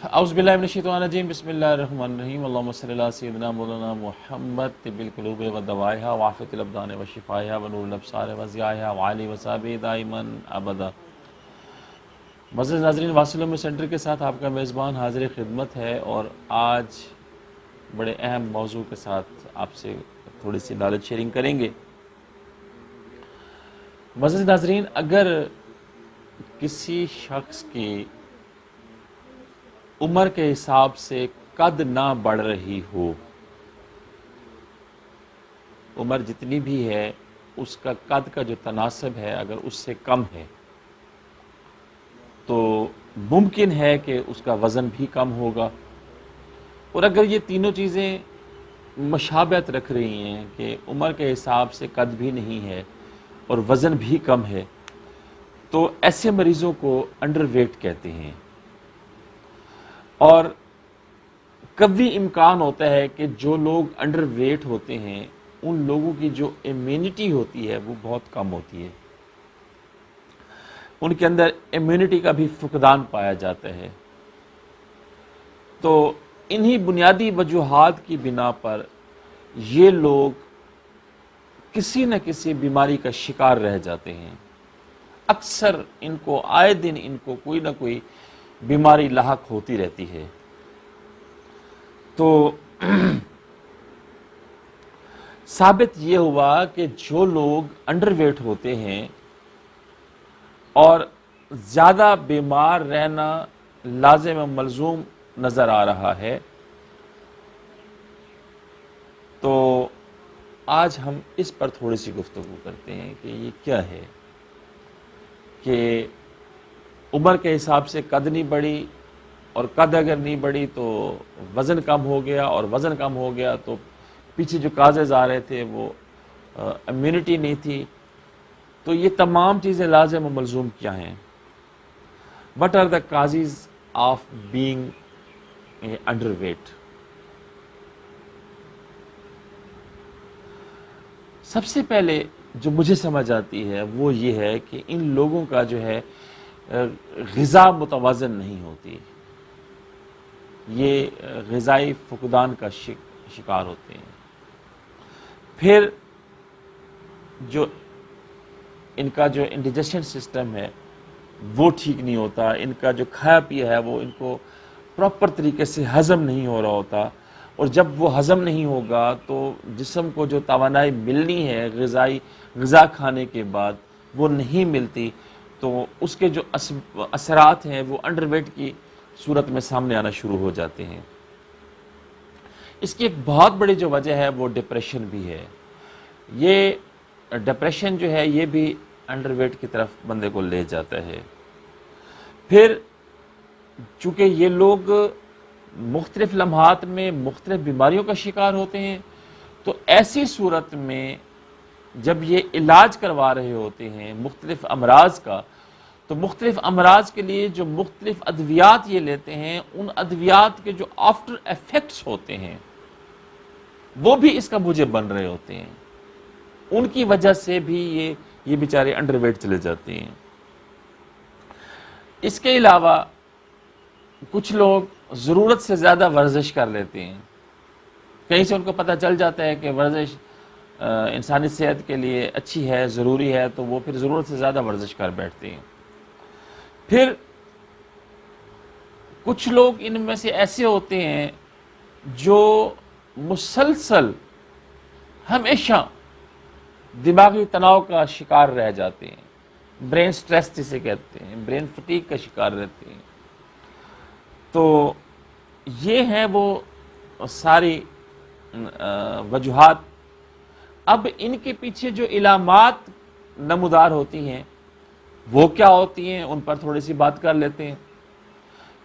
اعوذ باللہ من الشیطان الرجیم بسم اللہ الرحمن الرحیم اللہم صلی علی سیدنا مولانا محمد طب القلوب ودوائها وعافیۃ الابدان وشفائها ونور الابصار وضیائها وعلی وصحبہ دائما ابدا۔ معزز ناظرین، واصل میں سینٹر کے ساتھ آپ کا میزبان حاضر خدمت ہے، اور آج بڑے اہم موضوع کے ساتھ آپ سے تھوڑی سی نالج شیئرنگ کریں گے۔ معزز ناظرین، اگر کسی شخص کی عمر کے حساب سے قد نہ بڑھ رہی ہو، عمر جتنی بھی ہے اس کا قد کا جو تناسب ہے اگر اس سے کم ہے تو ممکن ہے کہ اس کا وزن بھی کم ہوگا، اور اگر یہ تینوں چیزیں مشابہت رکھ رہی ہیں کہ عمر کے حساب سے قد بھی نہیں ہے اور وزن بھی کم ہے، تو ایسے مریضوں کو انڈر ویٹ کہتے ہیں۔ اور کبھی امکان ہوتا ہے کہ جو لوگ انڈر ویٹ ہوتے ہیں ان لوگوں کی جو امیونٹی ہوتی ہے وہ بہت کم ہوتی ہے، ان کے اندر امیونٹی کا بھی فقدان پایا جاتا ہے۔ تو انہی بنیادی وجوہات کی بنا پر یہ لوگ کسی نہ کسی بیماری کا شکار رہ جاتے ہیں۔ اکثر ان کو آئے دن ان کو کوئی نہ کوئی بیماری لاحق ہوتی رہتی ہے۔ تو ثابت یہ ہوا کہ جو لوگ انڈر ویٹ ہوتے ہیں اور زیادہ بیمار رہنا لازم و ملزوم نظر آ رہا ہے، تو آج ہم اس پر تھوڑی سی گفتگو کرتے ہیں کہ یہ کیا ہے کہ عمر کے حساب سے قد نہیں بڑھی، اور قد اگر نہیں بڑھی تو وزن کم ہو گیا، اور وزن کم ہو گیا تو پیچھے جو کازز آ رہے تھے وہ امیونٹی نہیں تھی۔ تو یہ تمام چیزیں لازم و ملزوم کیا ہیں؟ What are the causes of being underweight? سب سے پہلے جو مجھے سمجھ آتی ہے وہ یہ ہے کہ ان لوگوں کا جو ہے غذا متوازن نہیں ہوتی، یہ غذائی فقدان کا شکار ہوتے ہیں۔ پھر جو ان کا جو انڈیجیشن سسٹم ہے وہ ٹھیک نہیں ہوتا، ان کا جو کھایا پیا ہے وہ ان کو پراپر طریقے سے ہضم نہیں ہو رہا ہوتا، اور جب وہ ہضم نہیں ہوگا تو جسم کو جو توانائی ملنی ہے غذا کھانے کے بعد وہ نہیں ملتی، تو اس کے جو اثرات ہیں وہ انڈر ویٹ کی صورت میں سامنے آنا شروع ہو جاتے ہیں۔ اس کی ایک بہت بڑی جو وجہ ہے وہ ڈپریشن بھی ہے۔ یہ ڈپریشن جو ہے یہ بھی انڈر ویٹ کی طرف بندے کو لے جاتا ہے۔ پھر چونکہ یہ لوگ مختلف لمحات میں مختلف بیماریوں کا شکار ہوتے ہیں، تو ایسی صورت میں جب یہ علاج کروا رہے ہوتے ہیں مختلف امراض کا، تو مختلف امراض کے لیے جو مختلف ادویات یہ لیتے ہیں، ان ادویات کے جو آفٹر ایفیکٹس ہوتے ہیں وہ بھی اس کا موجب بن رہے ہوتے ہیں۔ ان کی وجہ سے بھی یہ بیچارے انڈر ویٹ چلے جاتے ہیں۔ اس کے علاوہ کچھ لوگ ضرورت سے زیادہ ورزش کر لیتے ہیں، کہیں سے ان کو پتہ چل جاتا ہے کہ ورزش انسانی صحت کے لیے اچھی ہے، ضروری ہے، تو وہ پھر ضرورت سے زیادہ ورزش کر بیٹھتے ہیں۔ پھر کچھ لوگ ان میں سے ایسے ہوتے ہیں جو مسلسل ہمیشہ دماغی تناؤ کا شکار رہ جاتے ہیں، برین سٹریس جسے کہتے ہیں، برین فٹیگ کا شکار رہتے ہیں۔ تو یہ ہیں وہ ساری وجوہات۔ اب ان کے پیچھے جو علامات نمودار ہوتی ہیں وہ کیا ہوتی ہیں، ان پر تھوڑی سی بات کر لیتے ہیں۔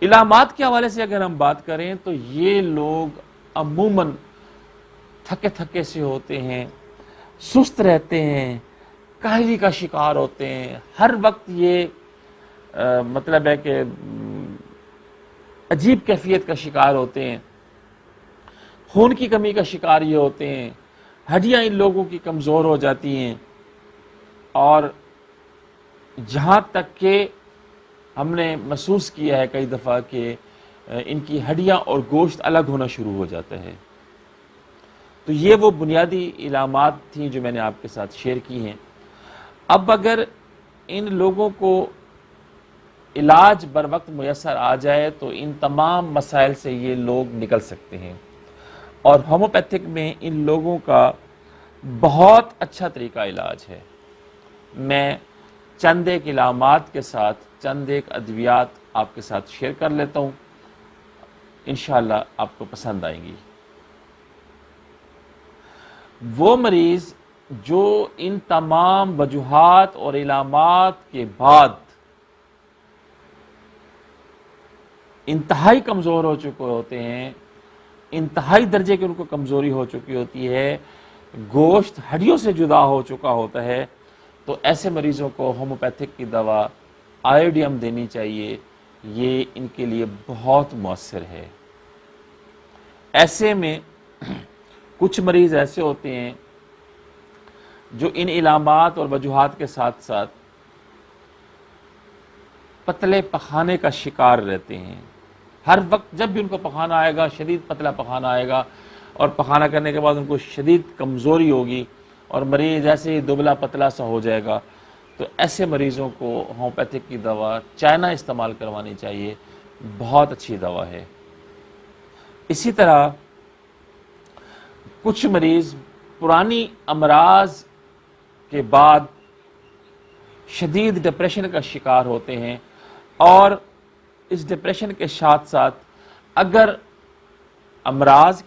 علامات کے حوالے سے اگر ہم بات کریں تو یہ لوگ عموماً تھکے تھکے سے ہوتے ہیں، سست رہتے ہیں، کاہلی کا شکار ہوتے ہیں، ہر وقت یہ مطلب ہے کہ عجیب کیفیت کا شکار ہوتے ہیں، خون کی کمی کا شکار یہ ہوتے ہیں، ہڈیاں ان لوگوں کی کمزور ہو جاتی ہیں، اور جہاں تک کہ ہم نے محسوس کیا ہے کئی دفعہ کہ ان کی ہڈیاں اور گوشت الگ ہونا شروع ہو جاتا ہے۔ تو یہ وہ بنیادی علامات تھیں جو میں نے آپ کے ساتھ شیئر کی ہیں۔ اب اگر ان لوگوں کو علاج بر وقت میسر آ جائے تو ان تمام مسائل سے یہ لوگ نکل سکتے ہیں، اور ہومیوپیتھک میں ان لوگوں کا بہت اچھا طریقہ علاج ہے۔ میں چند ایک علامات کے ساتھ چند ایک ادویات آپ کے ساتھ شیئر کر لیتا ہوں، انشاءاللہ آپ کو پسند آئیں گی۔ وہ مریض جو ان تمام وجوہات اور علامات کے بعد انتہائی کمزور ہو چکے ہوتے ہیں، انتہائی درجے کی ان کو کمزوری ہو چکی ہوتی ہے، گوشت ہڈیوں سے جدا ہو چکا ہوتا ہے، تو ایسے مریضوں کو ہومیوپیتھک کی دوا آئیوڈیم دینی چاہیے۔ یہ ان کے لیے بہت مؤثر ہے۔ ایسے میں کچھ مریض ایسے ہوتے ہیں جو ان علامات اور وجوہات کے ساتھ ساتھ پتلے پخانے کا شکار رہتے ہیں۔ ہر وقت جب بھی ان کو پخانہ آئے گا، شدید پتلا پخانہ آئے گا، اور پخانہ کرنے کے بعد ان کو شدید کمزوری ہوگی اور مریض ایسے ہی دبلا پتلا سا ہو جائے گا، تو ایسے مریضوں کو ہومیوپیتھک کی دوا چائنا استعمال کروانی چاہیے، بہت اچھی دوا ہے۔ اسی طرح کچھ مریض پرانی امراض کے بعد شدید ڈپریشن کا شکار ہوتے ہیں، اور اس ڈپریشن کے ساتھ ساتھ اگر امراض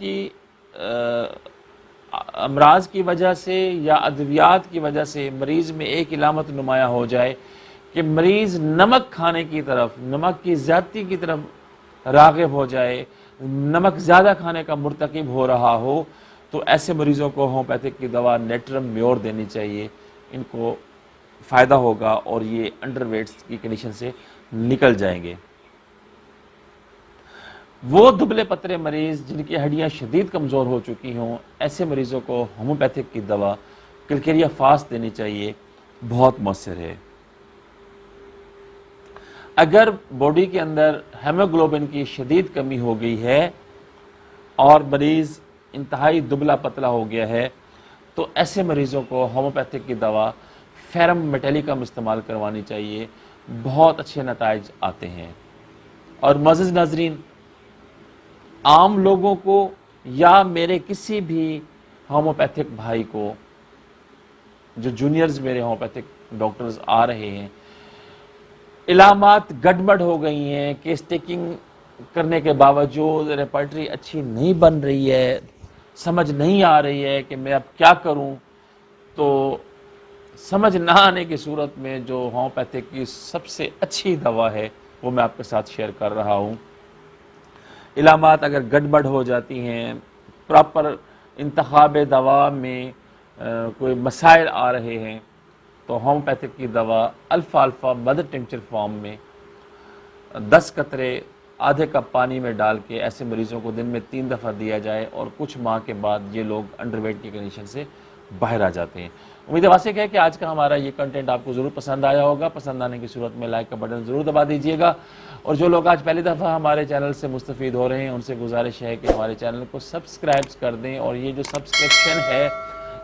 کی وجہ سے یا ادویات کی وجہ سے مریض میں ایک علامت نمایاں ہو جائے کہ مریض نمک کھانے کی طرف، نمک کی زیادتی کی طرف راغب ہو جائے، نمک زیادہ کھانے کا مرتکب ہو رہا ہو، تو ایسے مریضوں کو ہومیوپیتھک کی دوا نیٹرم میور دینی چاہیے۔ ان کو فائدہ ہوگا اور یہ انڈر ویٹس کی کنڈیشن سے نکل جائیں گے۔ وہ دبلے پتلے مریض جن کی ہڈیاں شدید کمزور ہو چکی ہوں، ایسے مریضوں کو ہومیوپیتھک کی دوا کلکیریا فاسٹ دینی چاہیے، بہت مؤثر ہے۔ اگر باڈی کے اندر ہیموگلوبن کی شدید کمی ہو گئی ہے اور مریض انتہائی دبلا پتلا ہو گیا ہے، تو ایسے مریضوں کو ہومیوپیتھک کی دوا فیرم میٹیلیکم استعمال کروانی چاہیے، بہت اچھے نتائج آتے ہیں۔ اور معزز ناظرین، عام لوگوں کو یا میرے کسی بھی ہومیوپیتھک بھائی کو، جو جونیئرز میرے ہومیوپیتھک ڈاکٹرز آ رہے ہیں، علامات گڑبڑ ہو گئی ہیں، کیس ٹیکنگ کرنے کے باوجود ریپرٹری اچھی نہیں بن رہی ہے، سمجھ نہیں آ رہی ہے کہ میں اب کیا کروں، تو سمجھ نہ آنے کی صورت میں جو ہومیوپیتھک کی سب سے اچھی دوا ہے وہ میں آپ کے ساتھ شیئر کر رہا ہوں۔ علامات اگر گڑبڑ ہو جاتی ہیں، پراپر انتخاب دوا میں کوئی مسائل آ رہے ہیں، تو ہومیوپیتھک کی دوا alpha alpha mother tincture form میں 10 قطرے آدھے کپ پانی میں ڈال کے ایسے مریضوں کو دن میں 3 دفعہ دیا جائے، اور کچھ ماہ کے بعد یہ لوگ انڈر ویٹ کی کنڈیشن سے باہر آ جاتے ہیں۔ امید واسع ہے کہ آج کا ہمارا یہ کنٹینٹ آپ کو ضرور پسند آیا ہوگا۔ پسند آنے کی صورت میں لائک کا بٹن ضرور دبا دیجیے گا، اور جو لوگ آج پہلی دفعہ ہمارے چینل سے مستفید ہو رہے ہیں ان سے گزارش ہے کہ ہمارے چینل کو سبسکرائب کر دیں، اور یہ جو سبسکرپشن ہے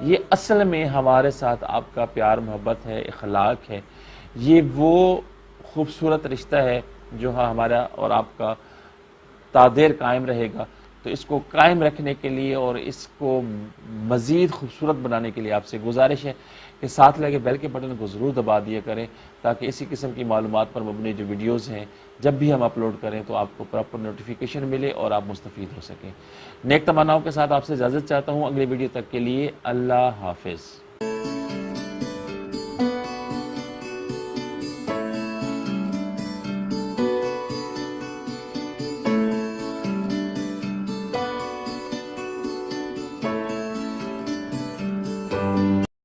یہ اصل میں ہمارے ساتھ آپ کا پیار محبت ہے، اخلاق ہے، یہ وہ خوبصورت رشتہ ہے جو ہمارا اور آپ کا تادیر قائم رہے گا۔ تو اس کو قائم رکھنے کے لیے اور اس کو مزید خوبصورت بنانے کے لیے آپ سے گزارش ہے کہ ساتھ لگے بیل کے بٹن کو ضرور دبا دیا کریں، تاکہ اسی قسم کی معلومات پر مبنی جو ویڈیوز ہیں جب بھی ہم اپلوڈ کریں تو آپ کو پراپر نوٹیفیکیشن ملے اور آپ مستفید ہو سکیں۔ نیک تمناؤں کے ساتھ آپ سے اجازت چاہتا ہوں، اگلی ویڈیو تک کے لیے اللہ حافظ۔